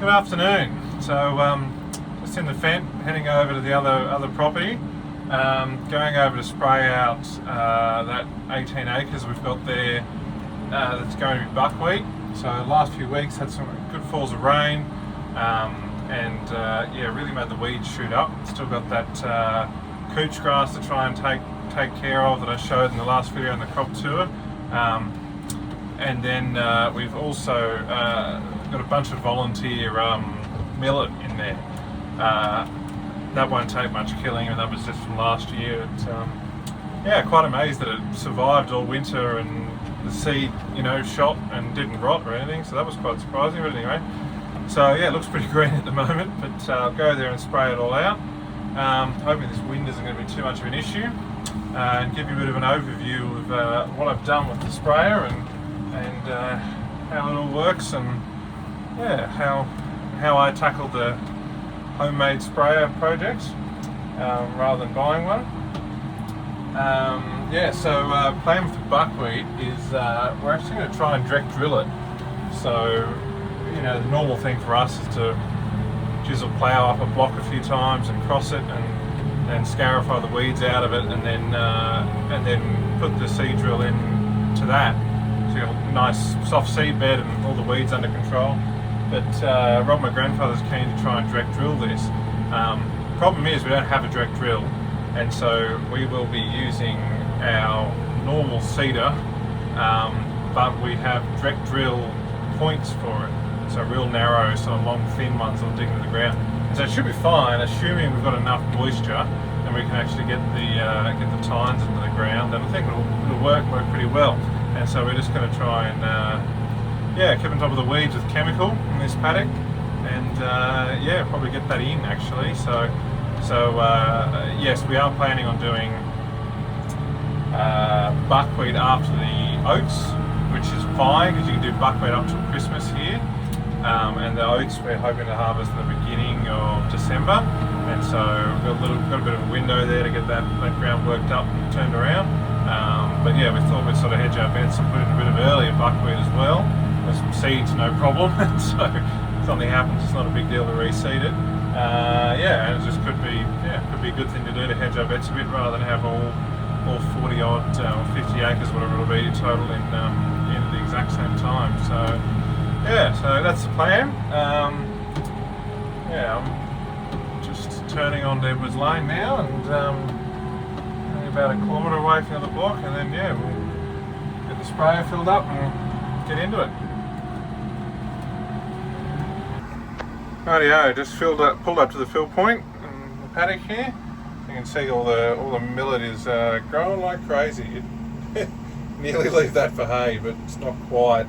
Good afternoon. So just in the Fent, heading over to the other property, going over to spray out that 18 acres we've got there. That's going to be buckwheat. So last few weeks had some good falls of rain, and yeah, really made the weeds shoot up. Still got that couch grass to try and take care of that I showed in the last video on the crop tour. And then we've also got a bunch of volunteer millet in there. That won't take much killing, and that was just from last year. Yeah, quite amazed that it survived all winter and the seed, shot and didn't rot or anything. So that was quite surprising. But anyway, so yeah, it looks pretty green at the moment. But I'll go there and spray it all out. Hoping this wind isn't going to be too much of an issue, and give you a bit of an overview of what I've done with the sprayer and how it all works, and yeah, how I tackled the homemade sprayer project rather than buying one. So plan with the buckwheat is we're actually going to try and direct drill it. So the normal thing for us is to chisel plough up a block a few times and cross it and then scarify the weeds out of it, and then put the seed drill in to that. So you've got a nice soft seed bed and all the weeds under control. But Rob, my grandfather's keen to try and direct drill this. Problem is we don't have a direct drill, and so we will be using our normal seeder, but we have direct drill points for it. So real narrow, sort of long, thin ones that will dig into the ground. And so it should be fine, assuming we've got enough moisture and we can actually get the tines into the ground. And I think it'll work pretty well. And so we're just going to try and keep on top of the weeds with chemical in this paddock, and probably get that in actually. So yes, we are planning on doing buckwheat after the oats, which is fine because you can do buckwheat up till Christmas here, and the oats we're hoping to harvest in the beginning of December, and so we've got a bit of a window there to get that ground worked up and turned around. But yeah, we thought we'd sort of hedge our bets and put in a bit of earlier buckwheat as well. There's some seeds, no problem. So if something happens, it's not a big deal to reseed it. And it just could be a good thing to do to hedge our bets a bit rather than have all 40 odd or 50 acres, whatever it'll be total in at the exact same time. So yeah, so that's the plan. I'm just turning on Edwards Lane now, and about a kilometre away from the other block, and then we'll get the sprayer filled up and get into it. Rightio, just pulled up to the fill point in the paddock here. You can see all the millet is growing like crazy. It nearly leave that for hay, but it's not quite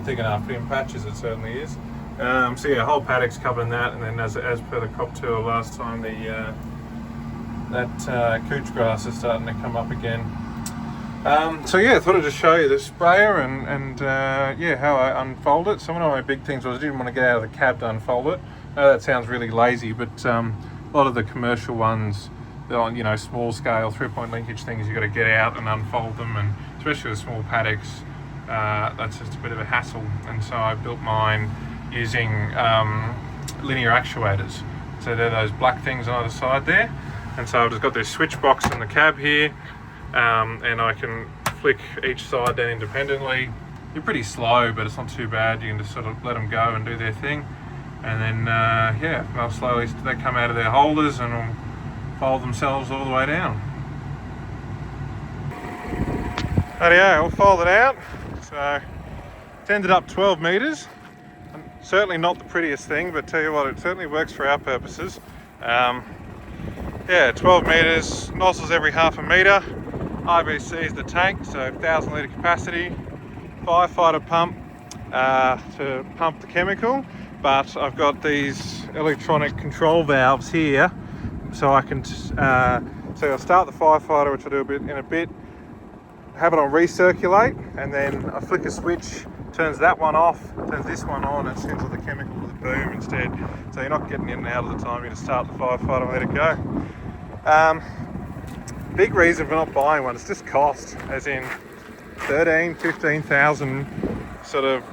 thick enough. But in patches it certainly is. So yeah, whole paddock's covered in that, and then as per the crop tour last time, that couch grass is starting to come up again. I thought I'd just show you the sprayer and how I unfold it. So one of my big things was I didn't want to get out of the cab to unfold it. I know that sounds really lazy, but a lot of the commercial ones, they're on small scale 3-point linkage things, you got to get out and unfold them, and especially with small paddocks, that's just a bit of a hassle. And so I built mine using linear actuators. So they're those black things on either side there. And so I've just got this switch box in the cab here, and I can flick each side down independently. You're pretty slow, but it's not too bad. You can just sort of let them go and do their thing. And then, they'll slowly, they come out of their holders and will fold themselves all the way down. Rightio, we'll fold it out. So it's ended up 12 metres. Certainly not the prettiest thing, but tell you what, it certainly works for our purposes. 12 metres, nozzles every half a metre. IBC is the tank, so 1,000 litre capacity. Firefighter pump to pump the chemical, but I've got these electronic control valves here, so I can. So I'll start the firefighter, which I'll do in a bit. Have it on recirculate, and then I flick a switch, turns that one off, turns this one on, and sends all the chemical with a boom instead. So you're not getting in and out all the time. You just start the firefighter and let it go. Big reason for not buying one, it's just cost, as in 15,000 sort of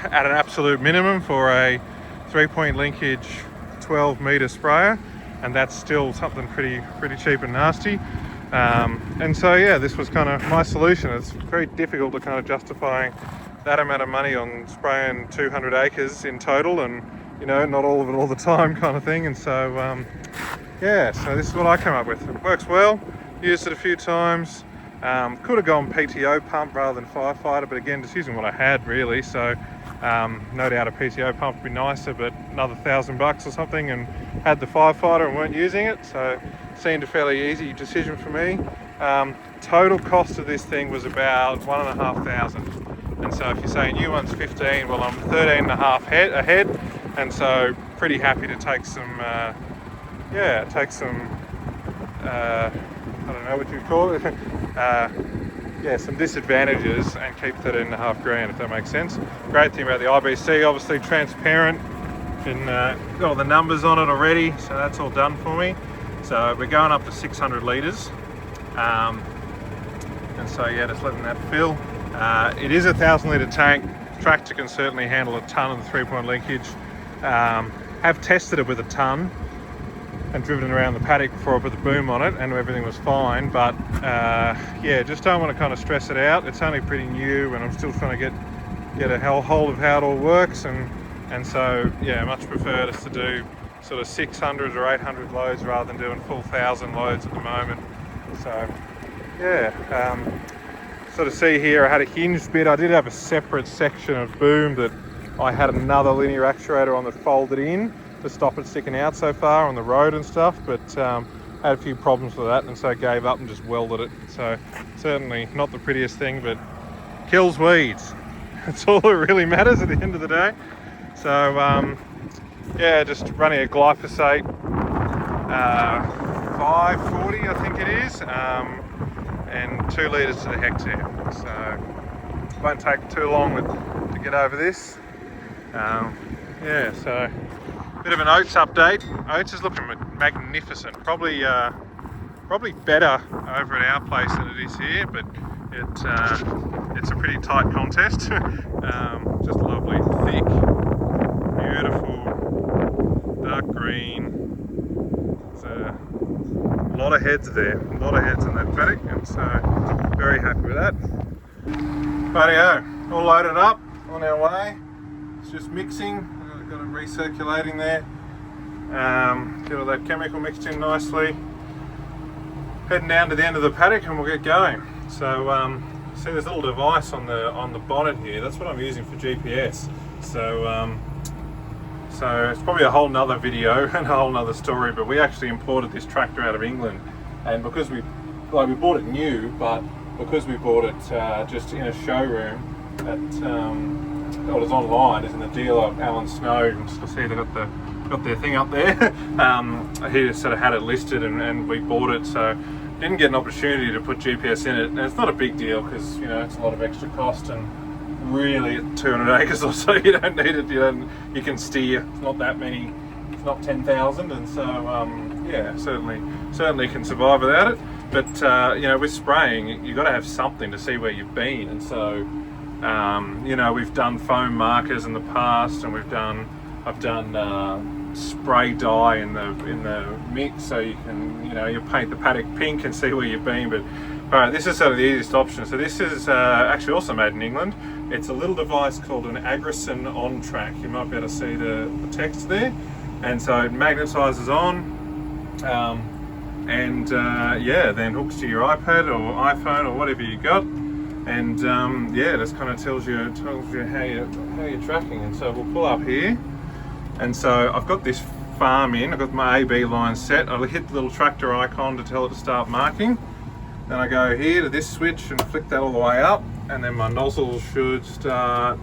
at an absolute minimum for a 3-point linkage 12 metre sprayer, and that's still something pretty cheap and nasty. And so yeah, this was kind of my solution. It's very difficult to kind of justifying that amount of money on spraying 200 acres in total, and you know, not all of it all the time kind of thing. And so yeah, so this is what I come up with. It works well, used it a few times. Could have gone PTO pump rather than firefighter, but again, just using what I had really. So no doubt a PTO pump would be nicer, but another $1,000 or something, and had the firefighter and weren't using it, so seemed a fairly easy decision for me. Total cost of this thing was about $1,500, and so if you're saying new one's 15, well, I'm 13.5 ahead, and so pretty happy to take some I don't know what you call it. Yeah, some disadvantages and keep 13.5 grand, if that makes sense. Great thing about the IBC, obviously transparent, and got all the numbers on it already, so that's all done for me. So we're going up to 600 litres, and so yeah, just letting that fill. It is a 1,000 litre tank. Tractor can certainly handle a ton of the 3-point linkage. Have tested it with a ton and driven around the paddock before I put the boom on it, and everything was fine, but yeah, just don't want to kind of stress it out. It's only pretty new, and I'm still trying to get a hold of how it all works, and so yeah, much prefer us to do sort of 600 or 800 loads rather than doing full 1,000 loads at the moment. So yeah, sort of see here I had a hinged bit. I did have a separate section of boom that I had another linear actuator on that folded in to stop it sticking out so far on the road and stuff, but had a few problems with that, and so gave up and just welded it. So certainly not the prettiest thing, but kills weeds. That's all that really matters at the end of the day. So yeah, just running a glyphosate 540 I think it is, and 2 litres to the hectare. So won't take too long to get over this. Yeah, so bit of an oats update. Oats is looking magnificent. Probably better over at our place than it is here, but it's a pretty tight contest. Just lovely, thick, beautiful, dark green. There's a lot of heads there, a lot of heads in that paddock, and so very happy with that. Rightio, all loaded up, on our way. It's just mixing. Got it recirculating there. Get all that chemical mixed in nicely. Heading down to the end of the paddock and we'll get going. So see this little device on the bonnet here. That's what I'm using for GPS. So so it's probably a whole nother video and a whole nother story. But we actually imported this tractor out of England, and because we bought it new, but because we bought it just in a showroom at it was online, as in the dealer Alan Snow, and you see they got their thing up there. He just sort of had it listed, and we bought it, so didn't get an opportunity to put GPS in it. And it's not a big deal because, you know, it's a lot of extra cost, and really at 200 acres or so you don't need it. You can steer. It's not that many. It's not 10,000, and so yeah, certainly can survive without it. But you know, with spraying, you've got to have something to see where you've been, and so. You know, we've done foam markers in the past, and I've done spray dye in the mix, so you can, you know, you paint the paddock pink and see where you've been. But all right, this is sort of the easiest option. So this is actually also made in England. It's a little device called an Agrison on track. You might be able to see the text there, and so it magnetizes on, and yeah, then hooks to your iPad or iPhone or whatever you got. And yeah, this kind of tells you how you're tracking. And so we'll pull up here, and so I've got this farm in. I've got my AB line set. I'll hit the little tractor icon to tell it to start marking. Then I go here to this switch and flick that all the way up, and then my nozzles should start.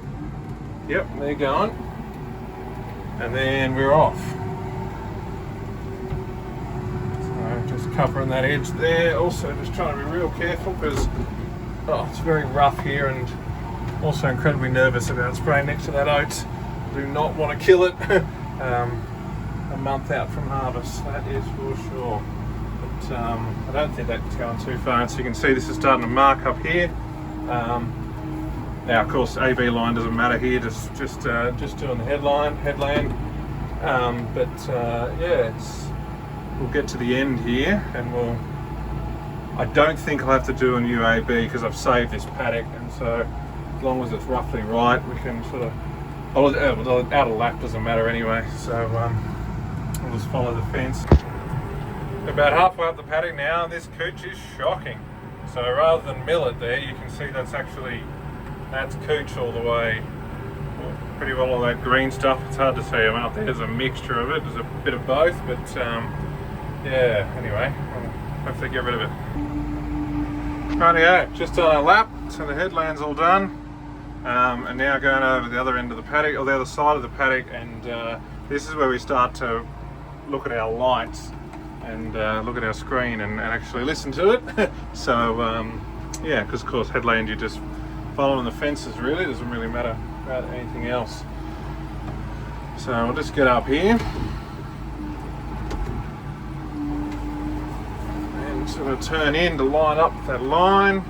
Yep, they're going, and then we're off. So just covering that edge there. Also, just trying to be real careful because. Oh, it's very rough here, and also incredibly nervous about spraying next to that oats. Do not want to kill it a month out from harvest, that is for sure. But I don't think that's going too far. And so you can see this is starting to mark up here. Now, of course, AB line doesn't matter here. Just doing the headland. Yeah, we'll get to the end here, and I don't think I'll have to do a new AB because I've saved this paddock, and so as long as it's roughly right, we can sort of, out of lap doesn't matter anyway, so we'll just follow the fence. About halfway up the paddock now, and this cooch is shocking. So rather than millet there, you can see that's cooch all the way. Pretty well all that green stuff. It's hard to see them out there. There's a mixture of it. There's a bit of both, but yeah. Anyway, I'll hopefully get rid of it. Rightio, just done our lap, so the headland's all done, and now going over the other end of the paddock, or the other side of the paddock, and this is where we start to look at our lights and look at our screen and actually listen to it. So yeah, because of course headland, you're just following the fences really, it doesn't really matter about anything else. So we'll just get up here and sort of turn in to line up that line,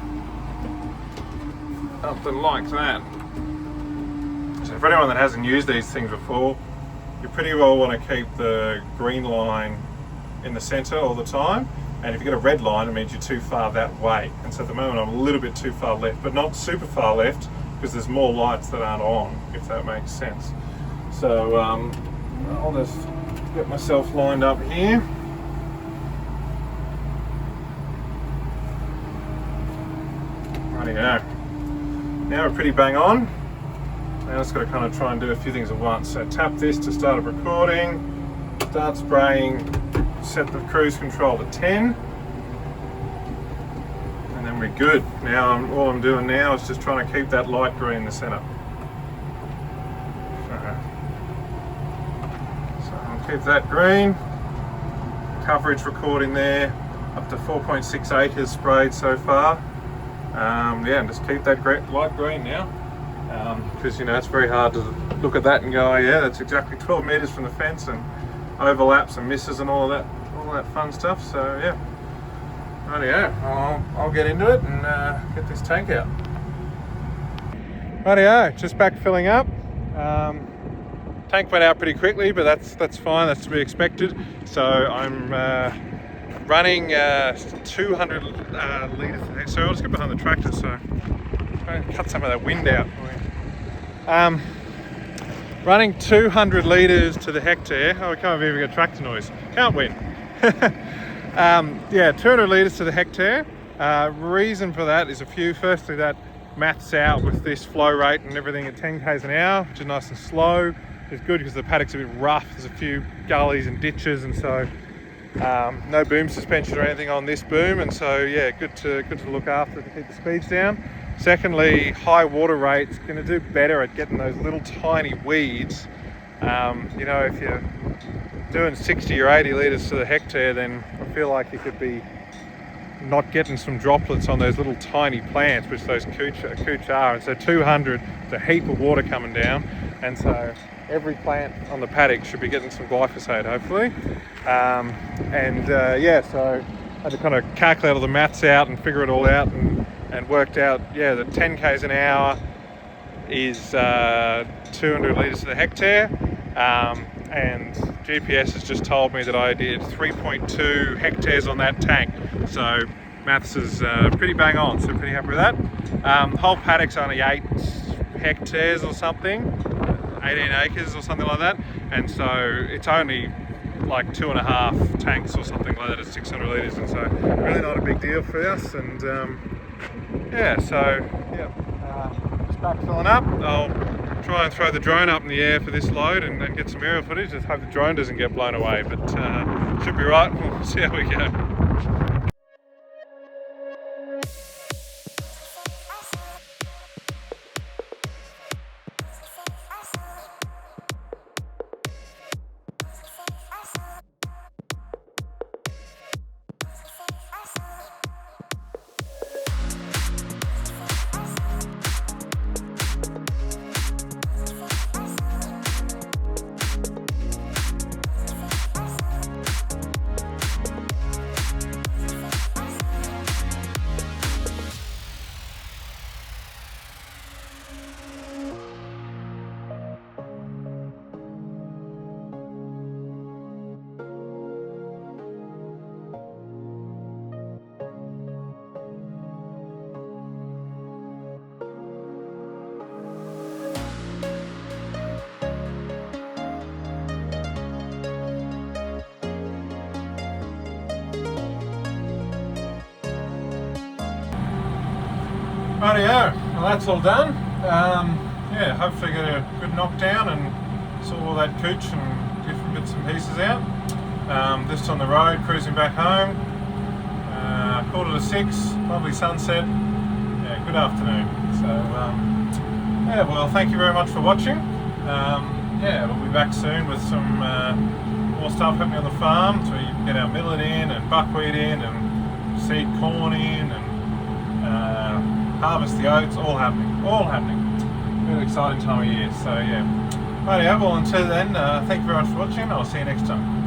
up and like that. So for anyone that hasn't used these things before, you pretty well want to keep the green line in the center all the time, and if you get a red line, it means you're too far that way. And so at the moment I'm a little bit too far left, but not super far left, because there's more lights that aren't on, if that makes sense. So I'll just get myself lined up here. Rightio. Now we're pretty bang on. Now just got to kind of try and do a few things at once. So tap this to start recording, start spraying, set the cruise control to 10, and then we're good. Now all I'm doing now is just trying to keep that light green in the center. So I'll keep that green. Coverage recording there, up to 4.6 acres sprayed so far. Yeah, and just keep that light green now, because it's very hard to look at that and go, oh yeah, that's exactly 12 meters from the fence, and overlaps and misses and all that fun stuff. So yeah, rightio, I'll get into it and get this tank out. Rightio, just back filling up. Tank went out pretty quickly, but that's fine. That's to be expected. So I'm running 200 litres. So I'll just get behind the tractor so try and cut some of that wind out. Running 200 litres to the hectare. Oh, we can't even get tractor noise. Can't win. Yeah, 200 litres to the hectare. Reason for that is a few. Firstly, that maths out with this flow rate and everything at 10 k's an hour, which is nice and slow. It's good because the paddock's a bit rough. There's a few gullies and ditches, and so no boom suspension or anything on this boom, and so yeah, good to look after to keep the speeds down. Secondly, high water rate's going to do better at getting those little tiny weeds. If you're doing 60 or 80 litres to the hectare, then I feel like you could be not getting some droplets on those little tiny plants, which those cooch are. And so 200, there's a heap of water coming down, and so every plant on the paddock should be getting some glyphosate, hopefully. Yeah, so I had to kind of calculate all the maths out and figure it all out, and worked out, yeah, that 10 k's an hour is 200 litres to the hectare, and GPS has just told me that I did 3.2 hectares on that tank, so maths is pretty bang on, so pretty happy with that. The whole paddock's only 8 hectares or something, 18 acres or something like that, and so it's only like 2.5 tanks or something like that at 600 litres, and so really not a big deal for us. And yeah, so yeah, just back filling up. I'll try and throw the drone up in the air for this load and get some aerial footage. Just hope the drone doesn't get blown away, but should be right. We'll see how we go. Rightio, well that's all done. Yeah, hopefully get a good knockdown and sort all that cooch and different bits and pieces out. Just on the road, cruising back home. 5:45, lovely sunset. Yeah, good afternoon. So yeah, well thank you very much for watching. Yeah, we'll be back soon with some more stuff happening on the farm. So you can get our millet in and buckwheat in and seed corn in and harvest the oats, all happening. Really exciting time of year. So yeah. Rightio, well until then, thank you very much for watching. I'll see you next time.